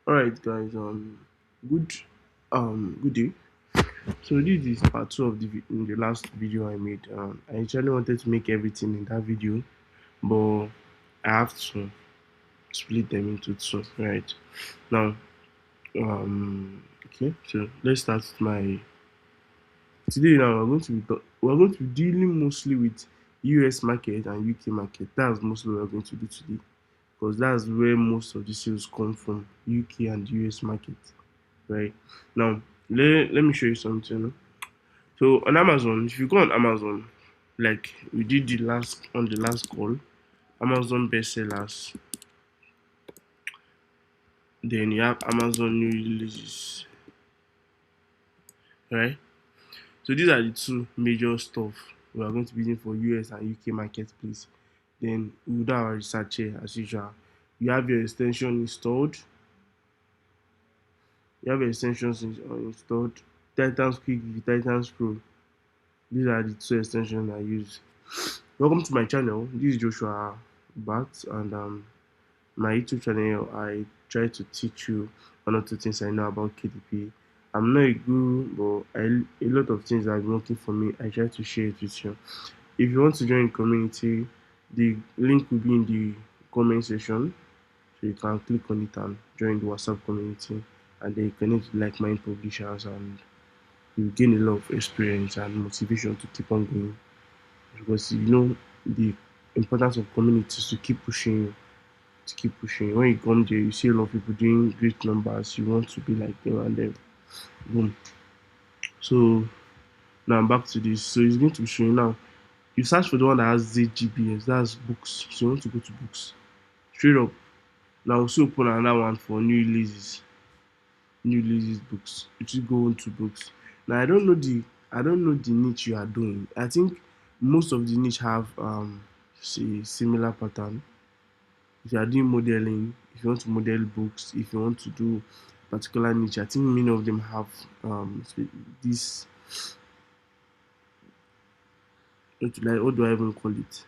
All right, guys. Good, good day. So this is part two of in the last video I made. I actually wanted to make everything in that video, but I have to split them into two. Right now, okay. So let's start with my today. Now we're going to be dealing mostly with U.S. market and U.K. market. That's mostly what we're going to do today because that's where most of the sales come from, U.K. and U.S. market. Right now, let me show you something. So on Amazon, if you go on Amazon, like we did the last call, Amazon bestsellers, then you have Amazon new releases, right? So these are the two major stuff we are going to be using for US and UK marketplace. Then we do our research here as usual. You have your extension installed. You have your installed. Titans Quick View, Titans Pro. These are the two extensions I use. Welcome to my channel. This is Joshua Bat, and my YouTube channel. I try to teach you one or two things I know about KDP. I'm not a guru, but a lot of things that are working for me. I try to share it with you. If you want to join the community, the link will be in the comment section, so you can click on it and join the WhatsApp community, and then you connect with like-minded publishers, and you gain a lot of experience and motivation to keep on going. Because you know the importance of community is to keep pushing you, to keep pushing. When you come there, you see a lot of people doing great numbers. You want to be like them, and then boom. So now I'm back to this. So it's going to be showing now. You search for the one that has ZGBS, that's books. So you want to go to books. Straight up. Now also open another one for new releases books. You should go into books. Now I don't know the niche you are doing. I think most of the niche have say similar pattern. If you are doing modeling, if you want to model books, if you want to do particular niche, I think many of them have this what do I even call it?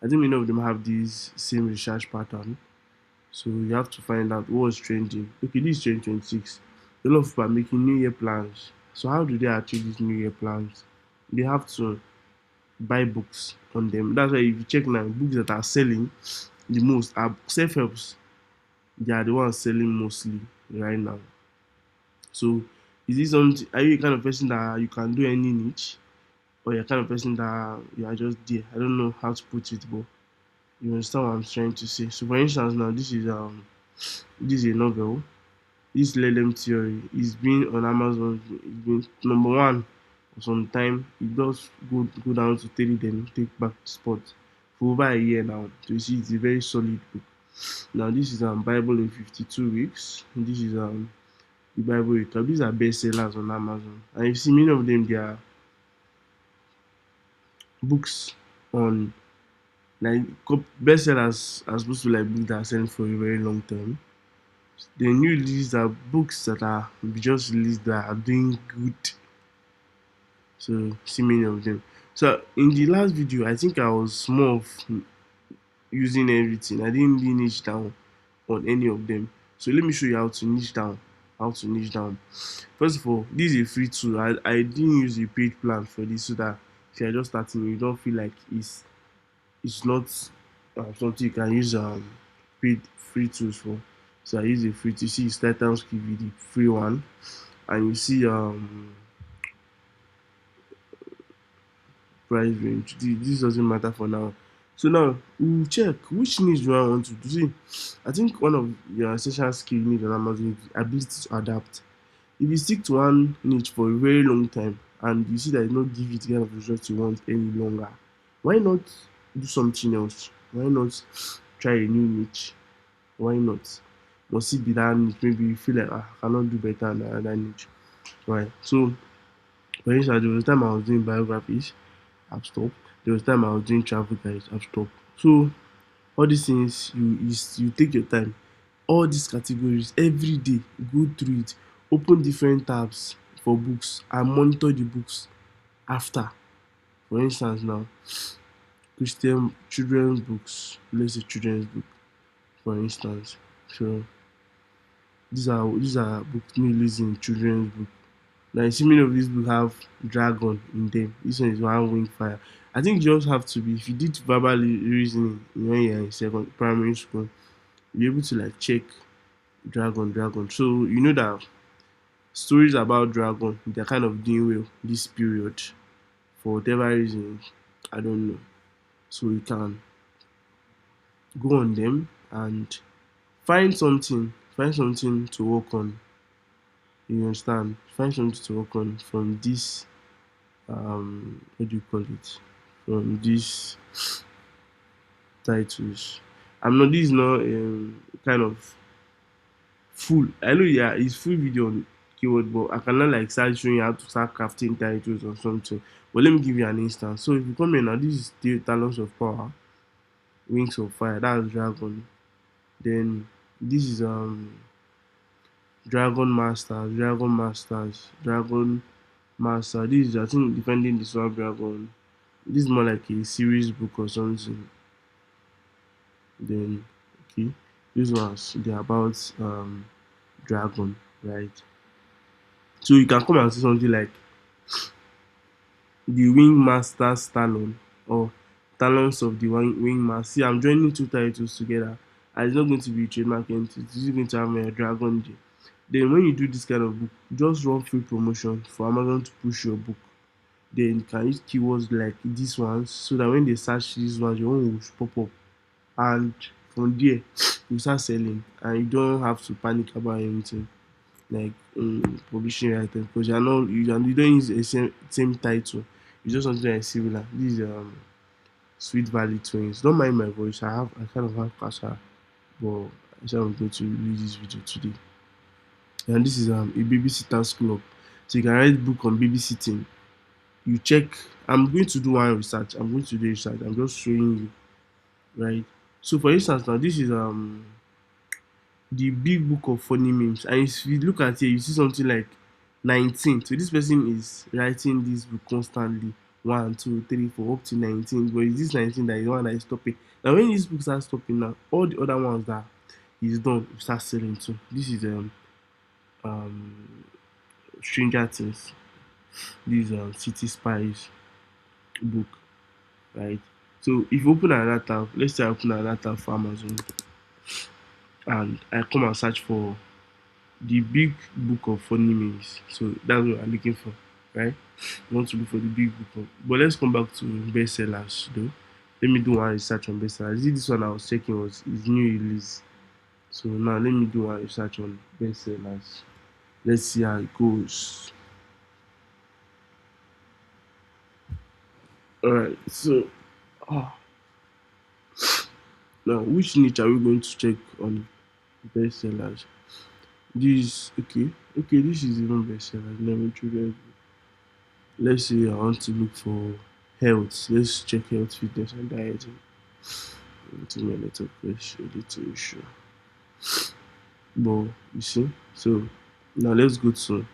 I think many of them have this same research pattern. So you have to find out what's trending. Okay, this is 2026. A lot of people are making New Year plans. So how do they achieve these New Year plans? They have to buy books on them. That's why if you check now, books that are selling the most are self-helps. They are the ones selling mostly right now. So is this something? Are you a kind of person that you can do any niche, or you're kind of person that you are just there? I don't know how to put it, but you understand what I'm trying to say. So for instance, now this is a novel. This Lelem theory is been on Amazon. It's been number one for some time. It does go down to 30, then take back the spot for over a year now. So you see, it's a very solid book. Now this is Bible in 52 weeks. This is the Bible recap. These are bestsellers on Amazon, and you see many of them. They are books on like bestsellers are supposed to be like books that are selling for a very long time. The new releases are books that are just released that are doing good. So see many of them. So in the last video, I think I was more of using everything. I didn't really niche down on any of them. So let me show you how to niche down. How to niche down. First of all, this is a free tool. I didn't use a paid plan for this so that if you're just starting, you don't feel like it's not something you can use paid free tools for. So I use a free to see Titans give you the free one, and you see price range. This doesn't matter for now. So now we'll check which niche do I want to do. See, I think one of your essential skill you need on Amazon is the ability to adapt. If you stick to one niche for a very long time and you see that it not give you the kind of results you want any longer, why not do something else? Why not try a new niche? Why not? Must it be that niche? Maybe you feel like I cannot do better than another niche. Right. So for instance, there was time I was doing biographies, I've stopped. There was time I was doing travel guides, I've stopped. So all these things you take your time. All these categories every day, go through it, open different tabs for books and monitor the books after. For instance now, Christian children's books, let's say children's book, for instance. So These are books me using in children's book. Now you see many of these books have dragon in them. This one is one wing fire. I think you just have to be, if you did verbal reasoning when you're in second primary school, you're able to like check dragon. So you know that stories about dragon they're kind of doing well this period for whatever reason. I don't know. So you can go on them and find something to work on. You understand? Find something to work on from this what do you call it? From these titles. I'm not this is not kind of full. I know yeah, it's full video on keyword, but I cannot like start showing you how to start crafting titles or something. But let me give you an instance. So if you come here now, this is the talents of power, wings of fire, that's dragon. Then this is dragon master. This is I think defending the sword dragon. This is more like a series book or something. Then okay, this ones they're about dragon, right? So you can come and see something like the wing master's talon or talons of the wing master. See, I'm joining two titles together, and it's not going to be a trademark entity. It's just going to have a dragon J. Then when you do this kind of book, just run free promotion for Amazon to push your book. Then you can use keywords like these ones so that when they search these ones, your own will pop up. And from there, you start selling and you don't have to panic about anything like publishing writers because you don't use the same title. You just something like similar. This is Sweet Valley Twins. Don't mind my voice. I kind of have cancer, but I said I'm going to release this video today. And this is a babysitters club. So you can write book on babysitting. You check. I'm going to do one research. I'm going to do research. I'm just showing you, right? So for instance, now this is the big book of funny memes, and if you look at here, you see something like 19. So this person is writing this book constantly, 1, 2, 3, 4, up to 19. But it's this 19 that is the one that is stopping. Now when this book starts stopping now, all the other ones that he's done will start selling too. This is um Stranger Things. This is City Spies book, right? So if you open another tab, let's say I open another tab for Amazon and I come and search for the big book of funny memes. So that's what I'm looking for, right? I want to look for the big book of. But let's come back to bestsellers though. Let me do one research on bestsellers. This one I was checking was his new release. So now let me do one research on bestsellers. Let's see how it goes. Alright, so ah, now which niche are we going to check on bestsellers? This okay, this is even bestsellers. Let me try that. Let's say I want to look for health. Let's check health, fitness, and dieting. To me, a little question, a little issue. But you see, so now let's go to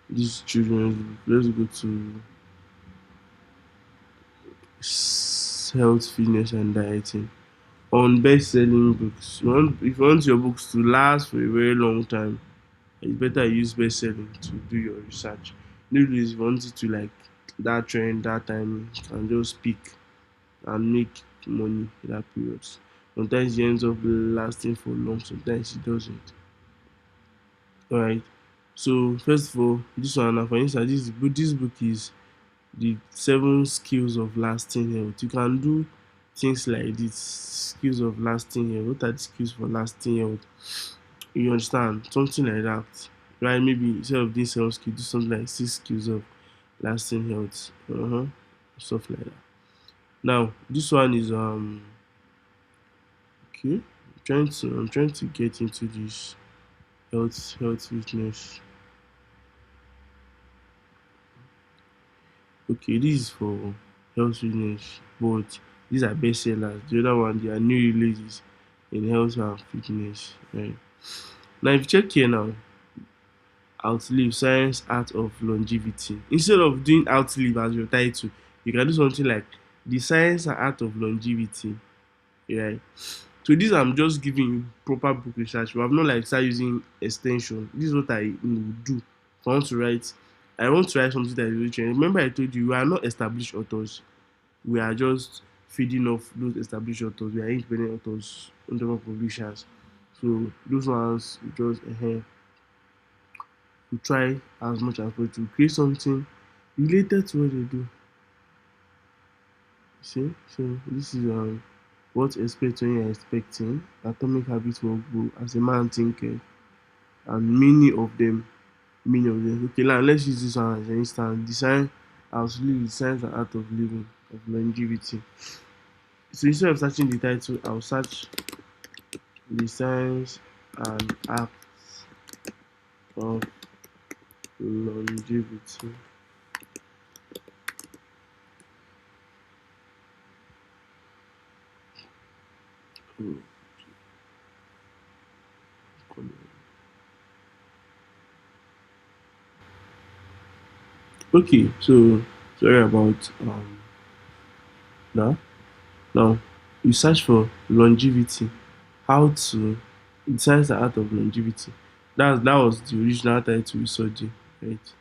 this children's book. Let's go to health, fitness, and dieting. On best-selling books, if you want your books to last for a very long time, it's better use best-selling to do your research. Maybe if you want it to like that trend, that time, you can just pick and make money in that period. Sometimes it ends up lasting for long, sometimes it doesn't. Alright. So first of all, this one now for instance, this book is the 7 skills of lasting health. You can do things like this skills of lasting health. What are the skills for lasting health? You understand? Something like that. Right? Maybe instead of doing 7 skills, do something like 6 skills of lasting health. Stuff like that. Now, this one is okay. I'm trying to get into this health fitness. Okay, this is for health fitness, but these are bestsellers. The other one, they are new releases in health and fitness. Right. Now, if you check here now, outlive science art of longevity. Instead of doing outlive as your title, you can do something like the science and art of longevity. Right. So this I'm just giving you proper book research. But I've not like start using extension. This is what I do. If I want to write, I want to write something that is really trending. Remember I told you we are not established authors. We are just feeding off those established authors. We are independent authors, independent publishers. So those ones we just we try as much as possible to create something related to what they do. See, so this is what to expect when you're expecting. Atomic habits will grow as a man thinker, and many of them. Okay, now let's use this one as an instance. Design how to live the science and art of living of longevity. So instead of searching the title, I'll search the science and art of longevity. Hmm, okay, so sorry about now. Now you search for longevity, how to the science and art of longevity. That was the original title we saw there, right?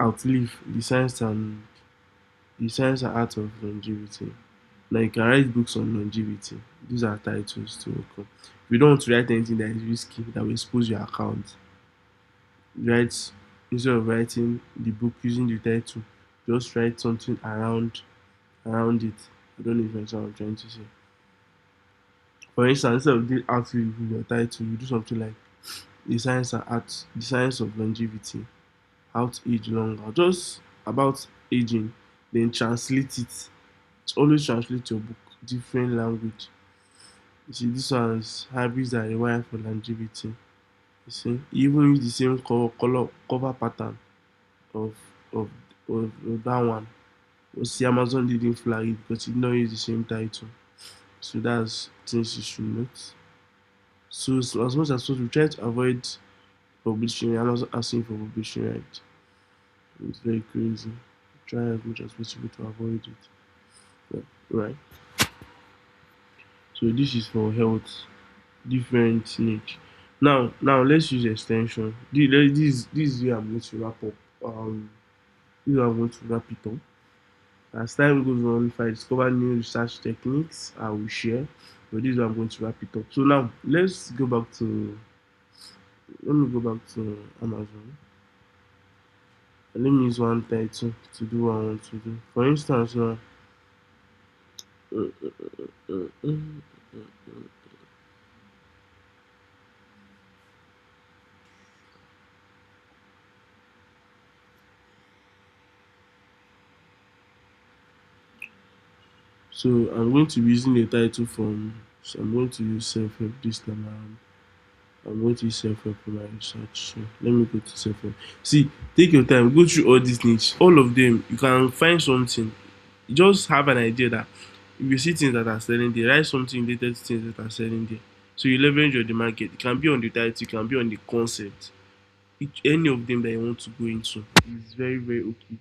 Outlive the science and art of longevity. Now you can write books on longevity. These are titles to work on. If you don't want to write anything that is risky, that will expose your account, write instead of writing the book using the title, just write something around it. I don't know if you understand what I'm trying to say. For instance, instead of the outlive in your title, you do something like the science of longevity, how to age longer, just about aging, then translate it. Always translate your book different language. You see, this one's habits that require for longevity. You see, you even use the same color cover pattern of of of that one. But see, Amazon didn't flag it because it did not use the same title. So that's things you should note. So as much as possible, try to avoid publishing. Amazon asking for publishing right. It's very crazy. Try as much as possible to avoid it. Yeah, right. So this is for health, different niche. Now let's use extension. This is where I'm going to wrap up. This is how I'm going to wrap it up. As time goes on, if I discover new research techniques, I will share. But this is how I'm going to wrap it up. So now let me go back to Amazon. And let me use one title to do what I want to do. For instance, now uh, uh, uh, so I'm going to be using the title from. So I'm going to use self-help this time around. I'm going to use self-help for my research. So let me go to self-help. See, take your time, go through all these niche, all of them. You can find something. Just have an idea that if you see things that are selling there, write something related to things that are selling there. So you leverage your the market. It can be on the title, it can be on the concept. Any of them that you want to go into is very, very okay.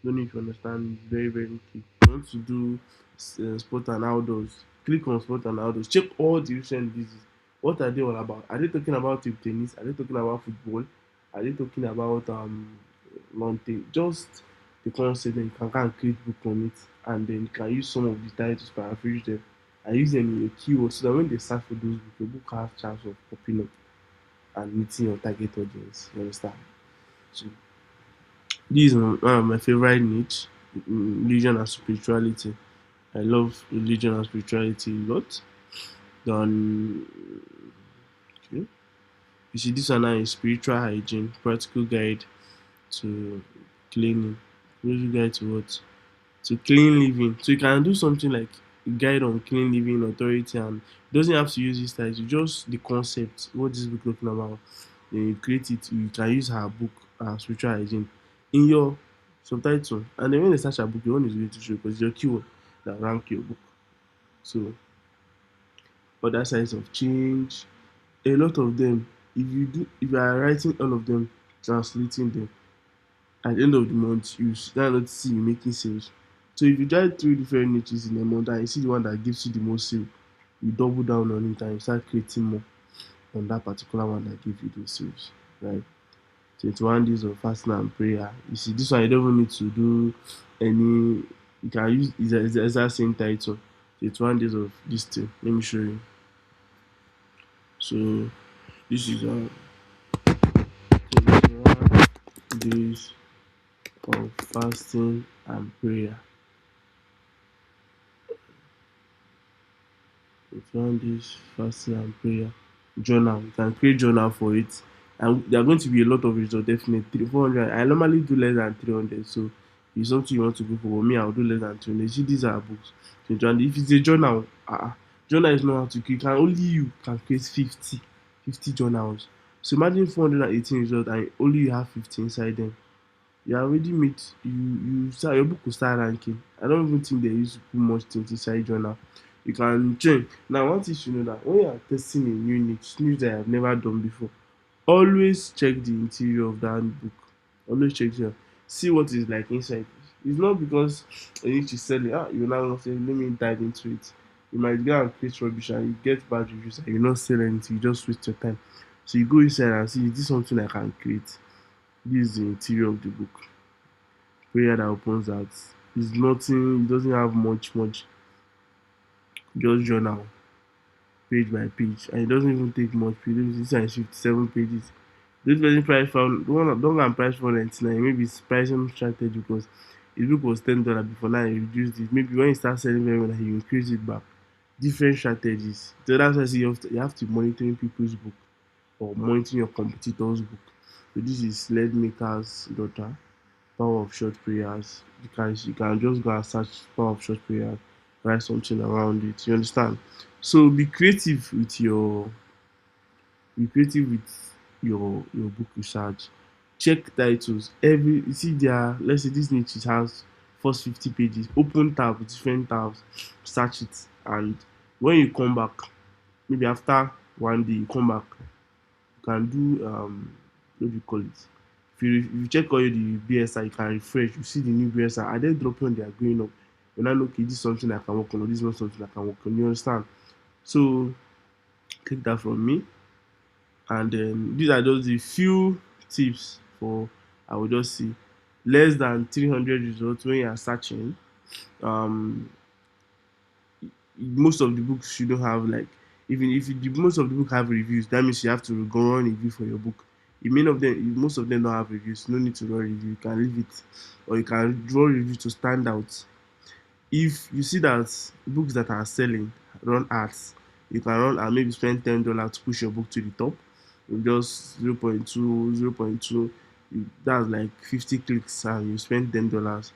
Don't know if you understand. It's very, very okay. You want to do sport and outdoors, click on sport and outdoors. Check all the recent diseases. What are they all about? Are they talking about table tennis? Are they talking about football? Are they talking about long thing? Just the concept, then you can kind of create book on it, and then you can use some of the titles, paraphrase them, and use them in your keywords so that when they search for those books, your book has chance of popping up and meeting your target audience. You understand? So this is one of my favorite niche, religion and spirituality. I love religion and spirituality a lot. Then, okay. You see, this one now is spiritual hygiene, practical guide to cleaning. Practical guide to what? To clean living. So you can do something like a guide on clean living authority, and doesn't have to use this title, just the concept, what this book talking about. Then you create it, you can use her book, spiritual hygiene, in your subtitle. And then when they search her book, your one is going to show because it's your keyword that rank your book. So other sides of change, a lot of them, if you are writing all of them, translating them, at the end of the month you start not see you making sales. So if you try three different niches in a month and you see the one that gives you the most sale, you double down on it and you start creating more on that particular one that gave you those sales, right? 21 days of fasting and prayer. You see, this one you don't even need to do any. You can use it's the exact same title. 21 days of this thing. Let me show you. So this is 21 days of fasting and prayer. 21 days fasting and prayer. Journal. You can create journal for it. And there are going to be a lot of results, definitely. 400. I normally do less than 300. So if it's something you want to go for, me, I'll do less than 200. See, these are books. So if it's a journal, journal is not how to create. Can only you can create 50 journals. So imagine 418 results and only you have 50 inside them. You already made you start your book will start ranking. I don't even think they use to put much things inside journal. You can change. Now one thing you know that when you are testing a new niche that I have never done before, always check the interior of that book. Always check there. See what is like inside. It's not because a niche is selling, you now say let me dive into it. You might go and create rubbish and you get bad reviews and you not sell anything, you just waste your time. So you go inside and see is this something I can create. This is the interior of the book. Prayer that opens that is nothing, it doesn't have much, just journal, page by page, and it doesn't even take much pages. This is 57 pages. This person price found don't go and price for 99. Maybe it's pricing strategy because his book was $10 before now he reduced it. Maybe when you start selling very well, he increase it back. Different strategies. So that's why I say you have to monitoring people's book or monitoring your competitors' book. So this is Lead Maker's daughter. Power of short prayers. You can just go and search power of short prayers, write something around it. You understand? So be creative with your book research. Check titles. Every you see there, let's say this niche has first 50 pages. Open tab, different tabs, search it, and when you come back, maybe after one day, you come back, you can do what do you call it? If you check all the BSI, you can refresh, you see the new BSI, and then drop when they are going up. You now know, okay, this is something I can work on, or this is not something I can work on. You understand? So take that from me. And then these are just a few tips for I would just say less than 300 results when you are searching. Um, most of the books shouldn't have like even if most of the book have reviews, that means you have to go run review for your book. If many of them, if most of them don't have reviews, no need to run review. You can leave it, or you can draw review to stand out. If you see that books that are selling run ads, you can run and maybe spend $10 to push your book to the top. With just 0.2, 0.2, that's like 50 clicks, and you spend $10.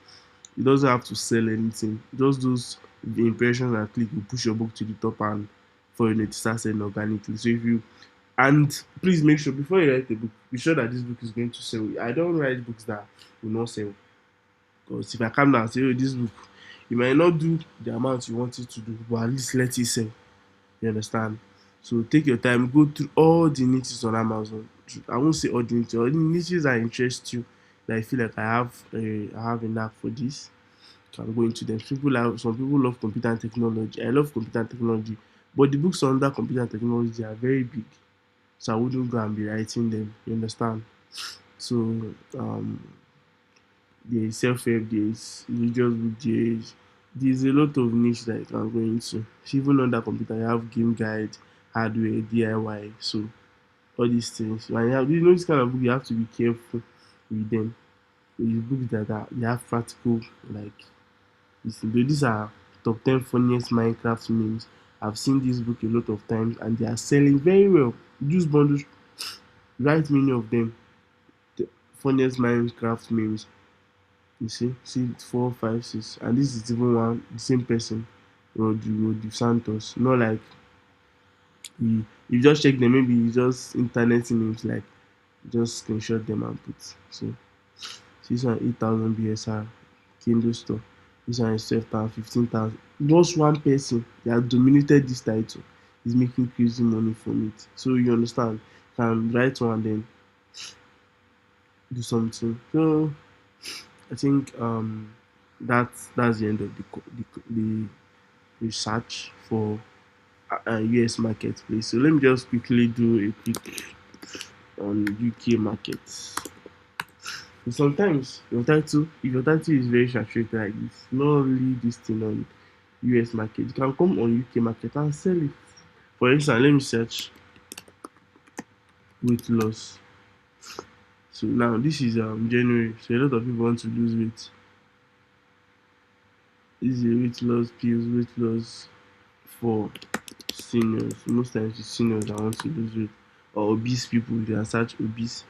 It doesn't have to sell anything. Just those the impressions and click will push your book to the top and for you to start selling organically. So if you and please make sure before you write a book, be sure that this book is going to sell. I don't write books that will not sell. Because if I come down and say, oh, this book, you might not do the amount you want it to do, but at least let it sell. You understand? So take your time, go through all the niches on Amazon. I won't say all the niches that interest you, that I feel like I have a knack for this. Can go into them. Some people love computer and technology. I love computer and technology, but the books under computer and technology are very big, so I wouldn't go and be writing them. You understand? So there is self-help, there is religious book, there is a lot of niche that you can go into. So even under computer, you have game guide, hardware, DIY. So all these things. When this kind of book, you have to be careful with them. With books that they have practical like these are top 10 funniest Minecraft memes. I've seen this book a lot of times and they are selling very well. Use bundles, write many of them. The funniest Minecraft memes. You see 4, 5, 6, and this is even one the same person, Rodrigo Santos. Not like you just check them, maybe you just internet names like just screenshot them and put. So this one 8,000 BSR Kindle store. This one is 12,000, 15,000. Just one person that has dominated this title is making crazy money from it. So you understand? Can write one then do something. So I think that's the end of the research for US marketplace. So let me just quickly do a quick on UK markets. So sometimes your title, if your title is very saturated like this, not only this thing on US market, you can come on UK market and sell it. For instance, let me search weight loss. So now this is January, so a lot of people want to lose weight. This is a weight loss pills, weight loss for seniors. Most times it's seniors that want to lose weight, or obese people. They are such obese.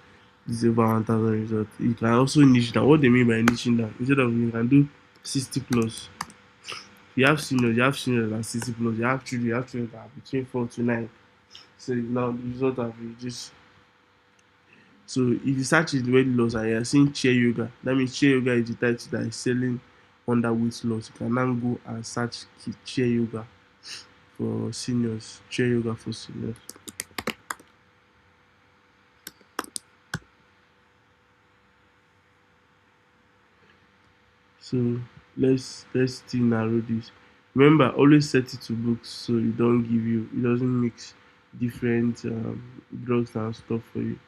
This is over 1,000 results. You can also niche down. What they mean by niching down, instead of you can do 60 plus. You have seniors that are 60 plus. You have children that are between 4 to 9. So now the result have reduced. So if you search it weight loss and you're seeing chair yoga, that means chair yoga is the title that is selling under weight loss. You can now go and search chair yoga for seniors. Chair yoga for seniors. So let's still narrow this. Remember, always set it to books so it doesn't mix different drugs and stuff for you.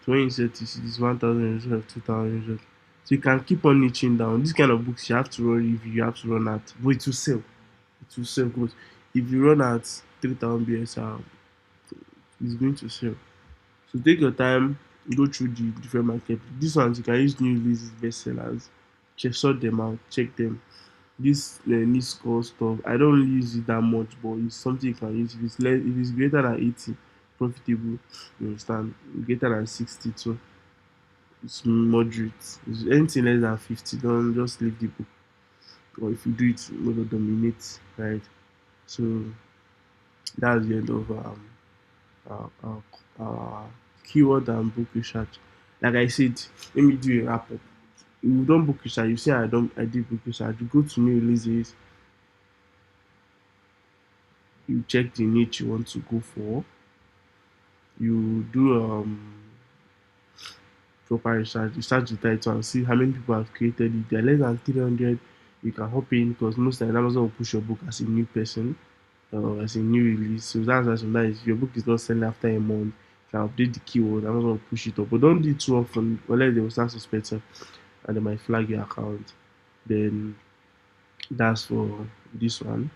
So when you set it is 1,000 reserve, 2,000 reserve. So you can keep on niching down. This kind of books you have to run review, you have to run out, but it will sell. It will sell because if you run out 3,000 BSR, it's going to sell. So take your time, go through the different market. This ones you can use new releases, bestsellers, check sort them out, check them. This niche score stuff, I don't really use it that much, but it's something you can use. If it's greater than 80, profitable, you understand. Greater than 60 too, it's moderate. If anything less than 50, don't just leave the book. Or if you do it, you will dominate, right? So that's the end of our keyword and book research. Like I said, let me do a wrap up. If you don't book research, you say I did book research. You go to new releases, you check the niche you want to go for, you do proper research, you search the title and see how many people have created it. They're less than 300. You can hop in because most times Amazon will push your book as a new person or as a new release. So that's why sometimes if your book is not selling after a month, you can update the keyword, Amazon will push it up. But don't do it too often, unless they will start suspecting and they might flag your account. Then that's for this one.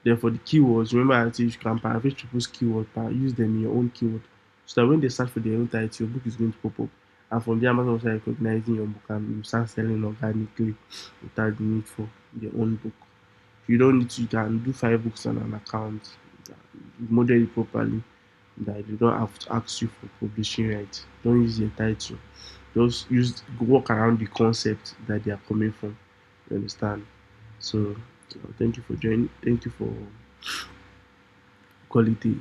Then for the keywords, remember I said you can paraphrase people's keyword, use them in your own keyword. So that when they search for their own title, your book is going to pop up. And from there, Amazon will start recognizing your book and you start selling organically without the need for your own book. If you don't need to, you can do 5 books on an account. Model it properly. That they don't have to ask you for publishing rights. Don't use your title. Just work around the concept that they are coming from. You understand? So thank you for joining. Thank you for quality